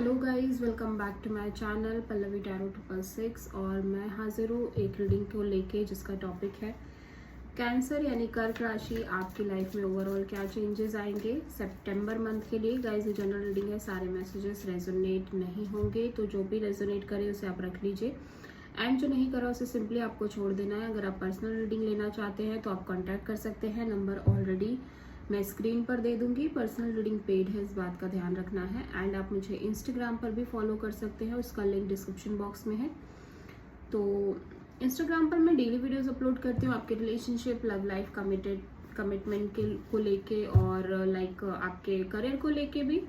Hello guys, welcome back to my channel Pallavi tarot 666। और मैं हाजिर हूँ एक रीडिंग को लेके जिसका टॉपिक है कैंसर यानी कर्क राशि। आपकी लाइफ में ओवरऑल क्या चेंजेस आएंगे सितंबर मंथ के लिए। गाइस ये जनरल रीडिंग है, सारे मैसेजेस रेजोनेट नहीं होंगे, तो जो भी रेजोनेट करे उसे आप रख लीजिए एंड जो नहीं करा उसे सिंपली आपको छोड़ देना है। अगर आप पर्सनल रीडिंग लेना चाहते हैं तो आप कॉन्टैक्ट कर सकते हैं, नंबर ऑलरेडी मैं स्क्रीन पर दे दूंगी। पर्सनल रीडिंग पेड है, इस बात का ध्यान रखना है। एंड आप मुझे इंस्टाग्राम पर भी फॉलो कर सकते हैं, उसका लिंक डिस्क्रिप्शन बॉक्स में है। तो इंस्टाग्राम पर मैं डेली वीडियोस अपलोड करती हूँ आपके रिलेशनशिप, लव लाइफ, कमिटमेंट के को लेके और लाइक आपके करियर को लेके भी,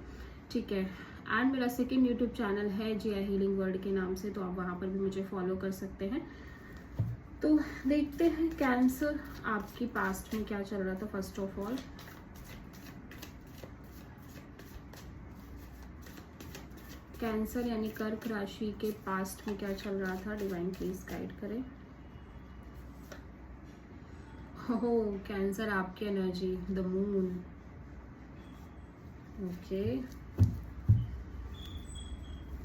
ठीक है। एंड मेरा सेकंड यूट्यूब चैनल है जिया हीलिंग वर्ल्ड के नाम से, तो आप वहाँ पर भी मुझे फॉलो कर सकते हैं। तो देखते हैं कैंसर आपकी पास्ट में क्या चल रहा था। फर्स्ट ऑफ ऑल कैंसर यानी कर्क राशि के पास्ट में क्या चल रहा था, डिवाइन प्लीज गाइड करें। हो कैंसर आपकी energy, the moon. Okay,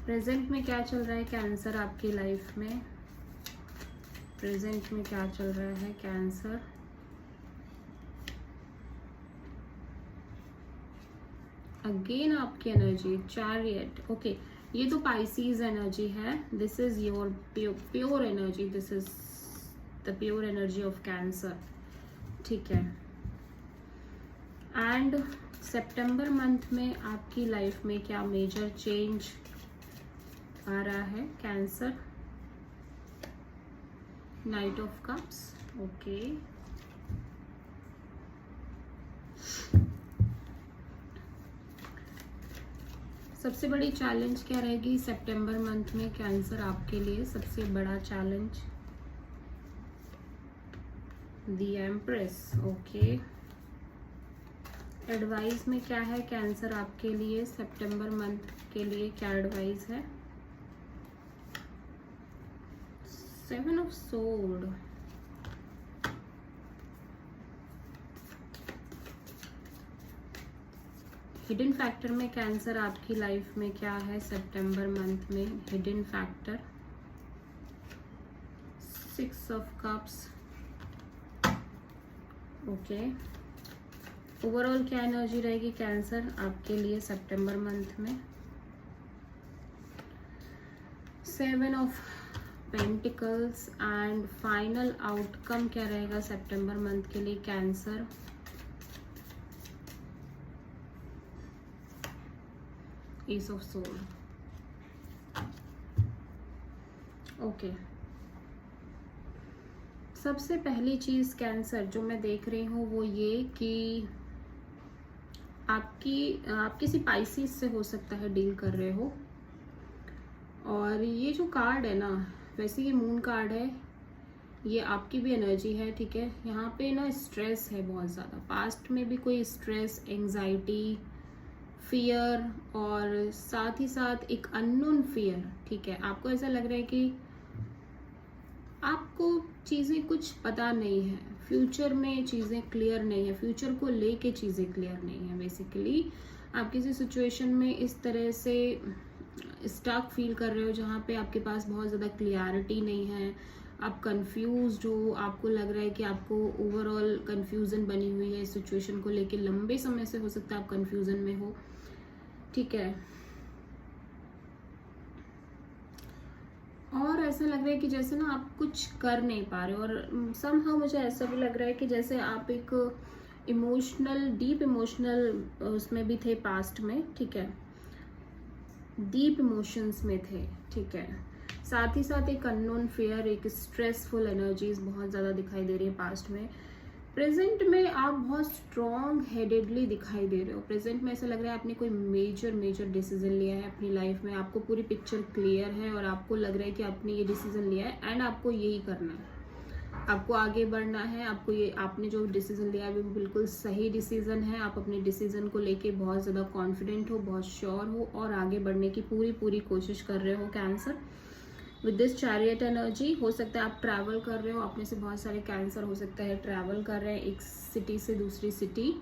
present में क्या चल रहा है कैंसर आपकी लाइफ में। प्रेजेंट में क्या चल रहा है कैंसर। अगेन आपकी एनर्जी चैरियट। ओके, ये तो पाइसीज एनर्जी है। This is your pure energy, this is the pure energy of cancer, ठीक है। एंड सितंबर मंथ में आपकी लाइफ में क्या मेजर चेंज आ रहा है cancer. Night of cups. Okay, सबसे बड़ी चैलेंज क्या रहेगी सितंबर मंथ में कैंसर आपके लिए। सबसे बड़ा challenge the empress. Okay, advice में क्या है कैंसर आपके लिए सितंबर मंथ के लिए, क्या एडवाइस है। 7 ऑफ सोर्ड। हिडन फैक्टर में कैंसर आपकी लाइफ में क्या है सितंबर मंथ में। Hidden factor 6 of cups. Okay, overall क्या एनर्जी रहेगी कैंसर आपके लिए सितंबर मंथ में। 7 of pentacles. And final outcome क्या रहेगा सितंबर मंथ के लिए cancer. S of sword. Okay, सबसे पहली चीज कैंसर जो मैं देख रही हूँ वो ये कि आप किसी पाइसिस से हो सकता है डील कर रहे हो। और ये जो कार्ड है ना, वैसे ये मून कार्ड है, ये आपकी भी एनर्जी है, ठीक है। यहाँ पे ना स्ट्रेस है बहुत ज़्यादा, पास्ट में भी कोई स्ट्रेस, एंजाइटी, फियर और साथ ही साथ एक अननोन फियर, ठीक है। आपको ऐसा लग रहा है कि आपको चीज़ें कुछ पता नहीं है, फ्यूचर में चीज़ें क्लियर नहीं है, फ्यूचर को लेके चीज़ें क्लियर नहीं है। बेसिकली आप किसी सिचुएशन में इस तरह से स्टक फील कर रहे हो जहाँ पे आपके पास बहुत ज़्यादा क्लियरिटी नहीं है, आप कंफ्यूज्ड हो, आपको लग रहा है कि आपको ओवरऑल कंफ्यूजन बनी हुई है इस सिचुएशन को लेके। लंबे समय से हो सकता है आप कंफ्यूजन में हो, ठीक है। और ऐसा लग रहा है कि जैसे ना आप कुछ कर नहीं पा रहे हो, और समहाउ मुझे ऐसा भी लग रहा है कि जैसे आप एक इमोशनल, डीप इमोशनल उसमें भी थे पास्ट में, ठीक है, डीप इमोशंस में थे, ठीक है। साथ ही साथ एक अननोन फियर, एक स्ट्रेसफुल एनर्जीज बहुत ज़्यादा दिखाई दे रही है पास्ट में। प्रेजेंट में आप बहुत स्ट्रॉन्ग हेडेडली दिखाई दे रहे हो। प्रेजेंट में ऐसा लग रहा है आपने कोई मेजर डिसीजन लिया है अपनी लाइफ में, आपको पूरी पिक्चर क्लियर है और आपको लग रहा है कि आपने ये डिसीजन लिया है एंड आपको यही करना है, आपको आगे बढ़ना है। आपने जो डिसीजन लिया है वो बिल्कुल सही डिसीजन है। आप अपने डिसीजन को लेके बहुत ज़्यादा कॉन्फिडेंट हो, बहुत श्योर हो और आगे बढ़ने की पूरी कोशिश कर रहे हो cancer. With this chariot energy, हो सकता है आप ट्रैवल कर रहे हो, अपने से बहुत सारे कैंसर हो सकता है ट्रैवल कर रहे हैं एक सिटी से दूसरी सिटी,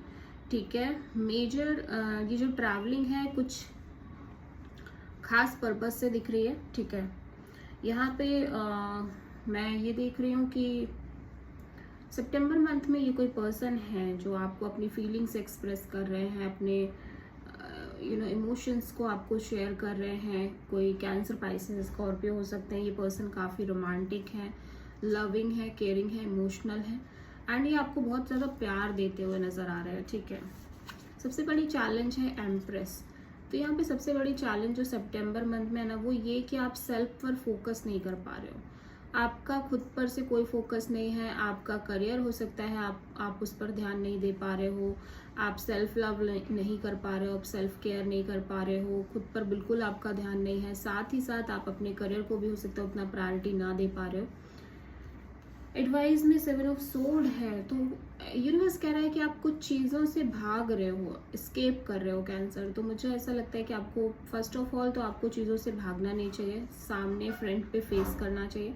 ठीक है। मेजर ये जो ट्रैवलिंग है कुछ खास पर्पस से दिख रही है, ठीक है। यहाँ पे मैं ये देख रही हूँ कि सितंबर मंथ में ये कोई पर्सन है जो आपको अपनी फीलिंग्स एक्सप्रेस कर रहे हैं, अपने इमोशंस को आपको शेयर कर रहे हैं। कोई कैंसर, पाइसेस, स्कॉर्पियो हो सकते हैं। ये पर्सन काफ़ी रोमांटिक है, लविंग है, केयरिंग है, इमोशनल है एंड ये आपको बहुत ज़्यादा प्यार देते हुए नज़र आ रहे हैं, ठीक है। सबसे बड़ी चैलेंज है एम्प्रेस। तो यहाँ पे सबसे बड़ी चैलेंज जो सितंबर मंथ में है ना, वो ये कि आप सेल्फ पर फोकस नहीं कर पा रहे हो। आपका खुद पर से कोई फोकस नहीं है। आपका करियर हो सकता है, आप उस पर ध्यान नहीं दे पा रहे हो। आप सेल्फ लव नहीं कर पा रहे हो, आप सेल्फ केयर नहीं कर पा रहे हो, खुद पर बिल्कुल आपका ध्यान नहीं है। साथ ही साथ आप अपने करियर को भी हो सकता है उतना प्रायोरिटी ना दे पा रहे हो। एडवाइस में 7 ऑफ सोर्ड है, तो यूनिवर्स कह रहा है कि आप कुछ चीज़ों से भाग रहे हो, एस्केप कर रहे हो कैंसर। तो मुझे ऐसा लगता है कि आपको फर्स्ट ऑफ ऑल तो आपको चीज़ों से भागना नहीं चाहिए, सामने फ्रंट पे फेस करना चाहिए।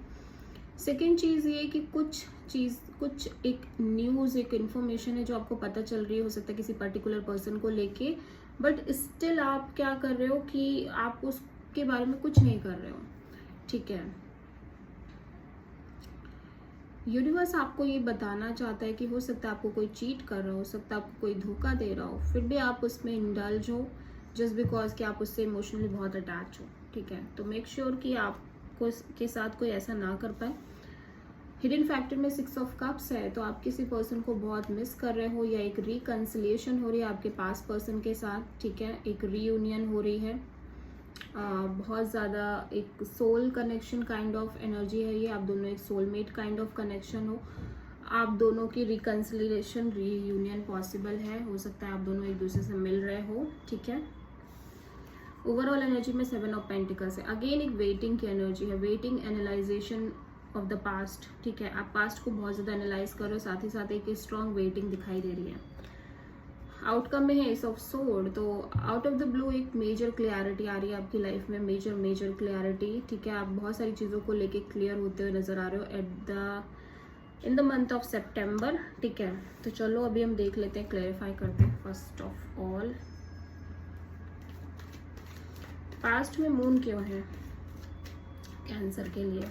सेकेंड चीज़ ये कि कुछ एक न्यूज़, एक इन्फॉर्मेशन है जो आपको पता चल रही है, हो सकता है किसी पर्टिकुलर पर्सन को लेके, बट स्टिल आप क्या कर रहे हो कि आप उसके बारे में कुछ नहीं कर रहे हो, ठीक है। यूनिवर्स आपको ये बताना चाहता है कि हो सकता है आपको कोई चीट कर रहा हो सकता है आपको कोई धोखा दे रहा हो, फिर भी आप उसमें इंडल्ज हो जस्ट बिकॉज कि आप उससे इमोशनली बहुत अटैच हो, ठीक है। तो मेक श्योर कि आपको के साथ कोई ऐसा ना कर पाए। हिडन फैक्टर में 6 ऑफ कप्स है, तो आप किसी पर्सन को बहुत मिस कर रहे हो या एक रिकन्सिलिएशन हो रही है आपके पास पर्सन के साथ, ठीक है। एक रीयूनियन हो रही है, बहुत ज़्यादा एक soul connection kind of energy है ये। आप दोनों एक सोलमेट काइंड ऑफ कनेक्शन हो, आप दोनों की रिकन्सिलिएशन, रीयूनियन पॉसिबल है। हो सकता है आप दोनों एक दूसरे से मिल रहे हो, ठीक है। ओवरऑल एनर्जी में 7 ऑफ पेंटिकल्स है, अगेन एक वेटिंग की एनर्जी है, waiting, analysation of the past, ठीक है। आप पास्ट को बहुत ज़्यादा एनालाइज करो, साथ ही साथ एक स्ट्रॉन्ग वेटिंग दिखाई दे रही है। आउटकम में है एस ऑफ सोर्ड, तो आउट ऑफ द ब्लू एक मेजर क्लियरिटी आ रही है आपकी लाइफ में, मेजर क्लियरिटी, ठीक है। आप बहुत सारी चीज़ों को लेके क्लियर होते हुए नजर आ रहे हो in the month of September, ठीक है। तो चलो अभी हम देख लेते हैं, क्लैरिफाई करते हैं। फर्स्ट ऑफ ऑल, पास्ट में मून क्यों है कैंसर के लिए?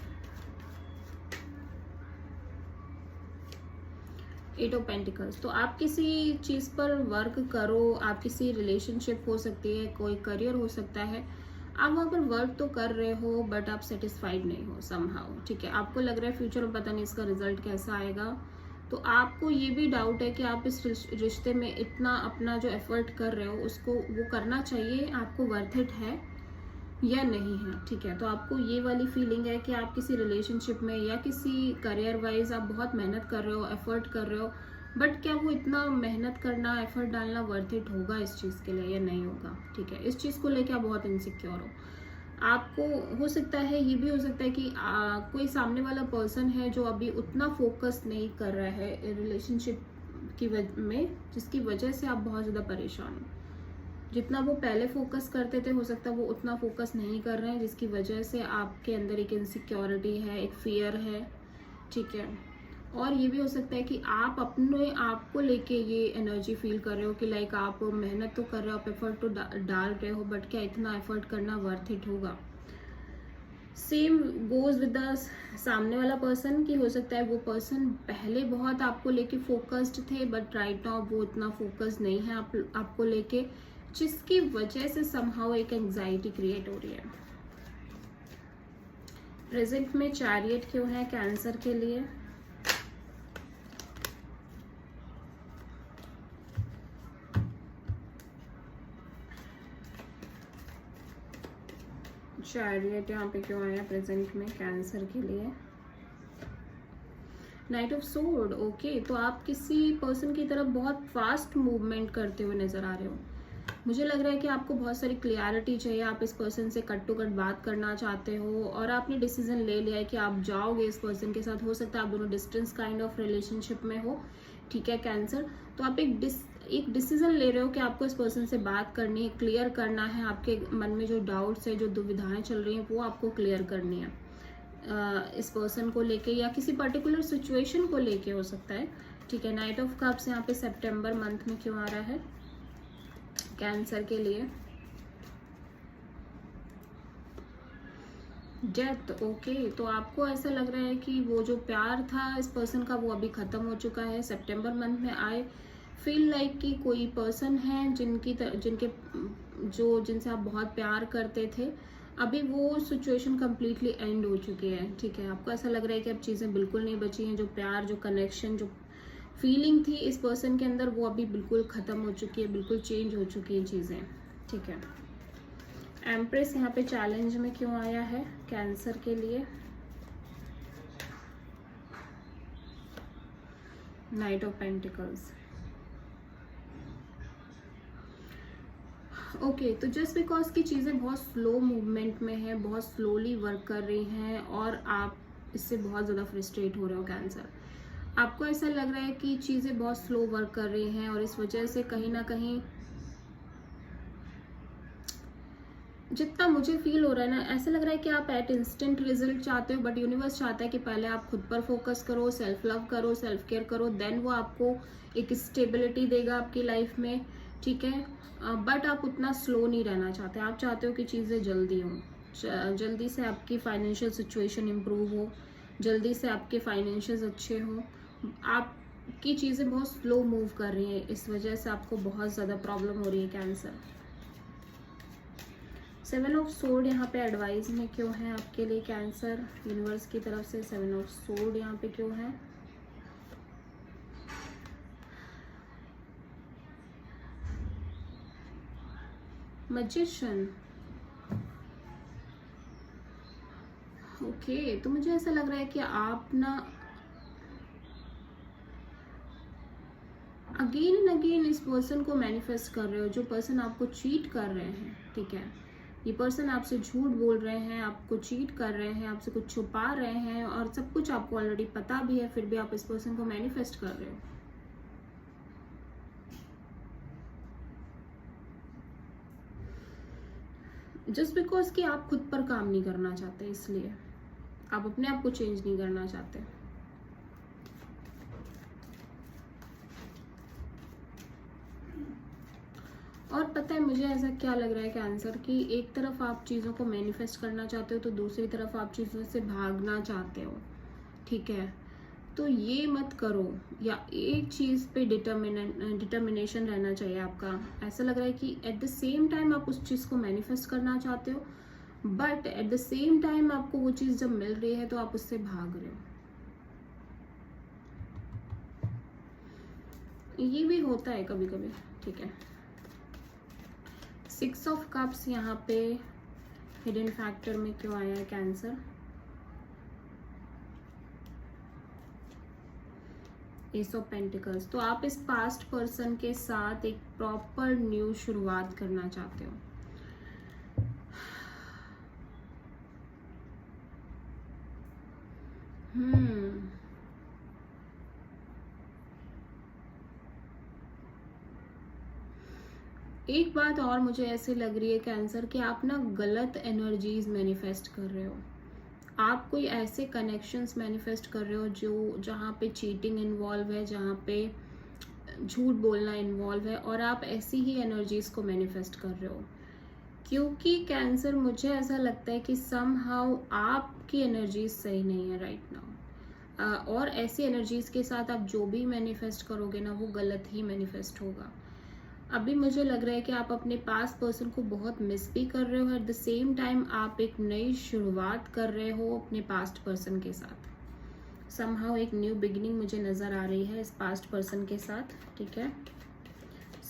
8 ऑफ पेंटिकल्स, तो आप किसी चीज़ पर वर्क करो, आप किसी रिलेशनशिप हो सकती है, कोई करियर हो सकता है, आप वहाँ पर वर्क तो कर रहे हो बट आप सेटिस्फाइड नहीं हो समहाउ, ठीक है। आपको लग रहा है फ्यूचर में पता नहीं इसका रिजल्ट कैसा आएगा, तो आपको ये भी डाउट है कि आप इस रिश्ते में इतना अपना जो एफर्ट कर रहे हो उसको वो करना चाहिए, आपको वर्थ इट है या नहीं है, ठीक है। तो आपको ये वाली फीलिंग है कि आप किसी रिलेशनशिप में या किसी करियर वाइज आप बहुत मेहनत कर रहे हो, एफर्ट कर रहे हो, बट क्या वो इतना मेहनत करना, एफर्ट डालना वर्थ इट होगा इस चीज़ के लिए या नहीं होगा, ठीक है। इस चीज़ को लेके आप बहुत इनसिक्योर हो। आपको हो सकता है, ये भी हो सकता है कि कोई सामने वाला पर्सन है जो अभी उतना फोकस नहीं कर रहा है रिलेशनशिप की में, जिसकी वजह से आप बहुत ज़्यादा परेशान हो। जितना वो पहले फोकस करते थे हो सकता है वो उतना फोकस नहीं कर रहे हैं, जिसकी वजह से आपके अंदर एक इनसिक्योरिटी है, एक फियर है, ठीक है। और ये भी हो सकता है कि आप अपने आप को लेके ये एनर्जी फील कर रहे हो कि लाइक आप मेहनत तो कर रहे हो, आप एफर्ट तो डाल रहे हो, बट क्या इतना एफर्ट करना वर्थ इट होगा? सेम गोज विद द सामने वाला पर्सन की हो सकता है वो पर्सन पहले बहुत आपको लेके फोकस्ड थे बट राइट नाउ वो उतना फोकस नहीं है आपको लेके, जिसकी वजह से समहाउ एक एंजाइटी क्रिएट हो रही है। प्रेजेंट में चैरियट क्यों है कैंसर के लिए? चैरियट यहाँ पे क्यों आया प्रेजेंट में कैंसर के लिए? Night of sword, okay. तो आप किसी पर्सन की तरफ बहुत फास्ट मूवमेंट करते हुए नजर आ रहे हो। मुझे लग रहा है कि आपको बहुत सारी क्लियरिटी चाहिए, आप इस पर्सन से कट टू कट बात करना चाहते हो और आपने डिसीजन ले लिया है कि आप जाओगे इस पर्सन के साथ। हो सकता है आप दोनों डिस्टेंस काइंड ऑफ रिलेशनशिप में हो, ठीक है कैंसर। तो आप एक डिसीजन ले रहे हो कि आपको इस पर्सन से बात करनी है, क्लियर करना है, आपके मन में जो डाउट्स है, जो दुविधाएं चल रही हैं वो आपको क्लियर करनी है इस पर्सन को लेके या किसी पर्टिकुलर सिचुएशन को लेके हो सकता है, ठीक है। नाइट ऑफ कप्स यहाँ पे सितंबर मंथ में क्यों आ रहा है कैंसर के लिए? Death, okay. तो आपको ऐसा लग रहा है कि वो जो प्यार था इस पर्सन का वो अभी ख़त्म हो चुका है। सितंबर मंथ में आई फील लाइक कि कोई पर्सन है जिनसे आप बहुत प्यार करते थे, अभी वो सिचुएशन कम्प्लीटली एंड हो चुकी है। ठीक है, आपको ऐसा लग रहा है कि अब चीज़ें बिल्कुल नहीं बची हैं। जो प्यार, जो कनेक्शन, जो फीलिंग थी इस पर्सन के अंदर वो अभी बिल्कुल ख़त्म हो चुकी है, बिल्कुल चेंज हो चुकी हैं चीज़ें। ठीक है, एम्प्रेस यहाँ पे चैलेंज में क्यों आया है कैंसर के लिए? Night of pentacles, okay. तो जस्ट बिकॉज की चीज़ें बहुत स्लो मूवमेंट में है, बहुत स्लोली वर्क कर रही हैं और आप इससे बहुत ज़्यादा फ्रस्ट्रेट हो रहे हो कैंसर। आपको ऐसा लग रहा है कि चीज़ें बहुत स्लो वर्क कर रही हैं और इस वजह से कहीं ना कहीं, जितना मुझे फील हो रहा है ना, ऐसा लग रहा है कि आप एट इंस्टेंट रिजल्ट चाहते हो, बट यूनिवर्स चाहता है कि पहले आप खुद पर फोकस करो, सेल्फ लव करो, सेल्फ केयर करो, देन वो आपको एक स्टेबिलिटी देगा आपकी लाइफ में। ठीक है, बट आप उतना स्लो नहीं रहना चाहते। आप चाहते हो कि चीज़ें जल्दी हों, जल्दी से आपकी फाइनेंशियल सिचुएशन इम्प्रूव हो, जल्दी से आपके फाइनेंशियल अच्छे हों। आपकी चीज़ें बहुत स्लो मूव कर रही हैं, इस वजह से आपको बहुत ज़्यादा प्रॉब्लम हो रही है कैंसर। 7 ऑफ सोर्ड यहाँ पे एडवाइस में क्यों है आपके लिए कैंसर? यूनिवर्स की तरफ से 7 ऑफ सोर्ड यहाँ पे क्यों है? Magician, okay. तो मुझे ऐसा लग रहा है कि आप ना अगेन एंड अगेन इस पर्सन को मैनिफेस्ट कर रहे हो, जो पर्सन आपको चीट कर रहे हैं। ठीक है, ये पर्सन आपसे झूठ बोल रहे हैं, आपको चीट कर रहे हैं, आपसे कुछ छुपा रहे हैं और सब कुछ आपको ऑलरेडी पता भी है, फिर भी आप इस पर्सन को मैनिफेस्ट कर रहे हो। जस्ट बिकॉज कि आप खुद पर काम नहीं करना चाहते, इसलिए आप अपने आप को चेंज नहीं करना चाहते। और पता है मुझे ऐसा क्या लग रहा है कैंसर, कि एक तरफ आप चीज़ों को मैनिफेस्ट करना चाहते हो तो दूसरी तरफ आप चीज़ों से भागना चाहते हो। ठीक है, तो ये मत करो, या एक चीज़ पे डिटर्मिनेशन रहना चाहिए आपका। ऐसा लग रहा है कि एट द सेम टाइम आप उस चीज़ को मैनिफेस्ट करना चाहते हो, but at the same time आपको वो चीज़ जब मिल रही है तो आप उससे भाग रहे हो। ये भी होता है कभी कभी। ठीक है, 6 ऑफ कप्स यहाँ पे हिडन फैक्टर में क्यों आया है कैंसर? एस ऑफ पेंटिकल्स, तो आप इस पास्ट पर्सन के साथ एक प्रॉपर न्यू शुरुआत करना चाहते हो। एक बात और मुझे ऐसे लग रही है कैंसर कि आप ना गलत एनर्जीज मैनिफेस्ट कर रहे हो। आप कोई ऐसे कनेक्शंस मैनिफेस्ट कर रहे हो जो जहाँ पे चीटिंग इन्वॉल्व है, जहाँ पे झूठ बोलना इन्वॉल्व है, और आप ऐसी ही एनर्जीज को मैनिफेस्ट कर रहे हो। क्योंकि कैंसर, मुझे ऐसा लगता है कि समहाउ आपकी एनर्जीज सही नहीं है राइट नाउ, और ऐसी एनर्जीज के साथ आप जो भी मैनिफेस्ट करोगे ना वो गलत ही मैनिफेस्ट होगा। अभी मुझे लग रहा है कि आप अपने पास पर्सन को बहुत मिस भी कर रहे हो, एट द सेम टाइम आप एक नई शुरुआत कर रहे हो अपने पास्ट पर्सन के साथ। समहाउ एक न्यू बिगिनिंग मुझे नज़र आ रही है इस पास्ट पर्सन के साथ। ठीक है,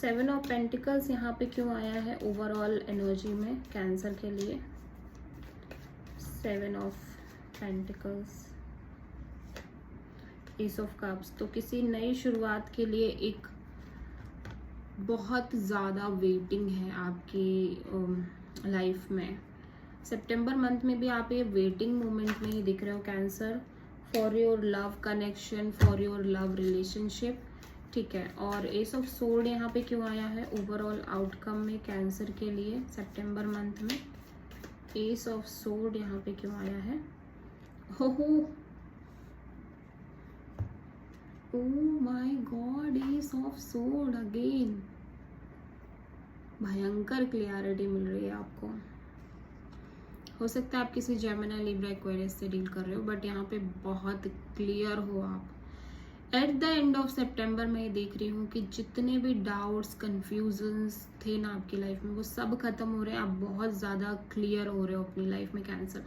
7 ऑफ पेंटिकल्स यहाँ पे क्यों आया है ओवरऑल एनर्जी में कैंसर के लिए? 7 of pentacles, S of cups, तो किसी नई शुरुआत के लिए एक बहुत ज़्यादा वेटिंग है आपकी लाइफ में। सितंबर मंथ में भी आप ये वेटिंग मोमेंट में ही दिख रहे हो cancer, for your love connection, for your love relationship. ठीक है, और एस ऑफ सोर्ड यहाँ पे क्यों आया है ओवरऑल आउटकम में कैंसर के लिए सितंबर मंथ में? एस ऑफ सोर्ड यहाँ पे क्यों आया है? हो Oh my God, Ace of Sword again. भयंकर क्लियरिटी मिल रही है आपको। हो सकता है आप किसी जेमिनी, लिब्रा, एक्वेरियस से डील कर रहे हो, बट यहाँ पे बहुत क्लियर हो आप। एट द एंड ऑफ सितंबर मैं ये देख रही हूँ कि जितने भी डाउट्स, कन्फ्यूजन्स थे ना आपकी लाइफ में, वो सब खत्म हो रहे हैं। आप बहुत ज़्यादा क्लियर हो रहे हो अपनी लाइफ में। कैंसर,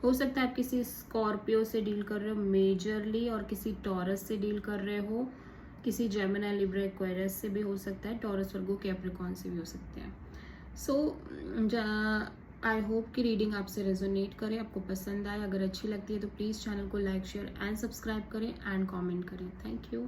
हो सकता है आप किसी स्कॉर्पियो से डील कर रहे हो मेजरली, और किसी टॉरस से डील कर रहे हो, किसी जेमिनी, लिब्रा, एक्वेरियस से भी हो सकता है, टॉरस, वर्गो, कैप्रिकॉर्न से भी हो सकते हैं। सो आई होप कि रीडिंग आपसे रेजोनेट करे, आपको पसंद आए। अगर अच्छी लगती है तो प्लीज़ चैनल को लाइक, शेयर एंड सब्सक्राइब करें एंड कमेंट करें। Thank you.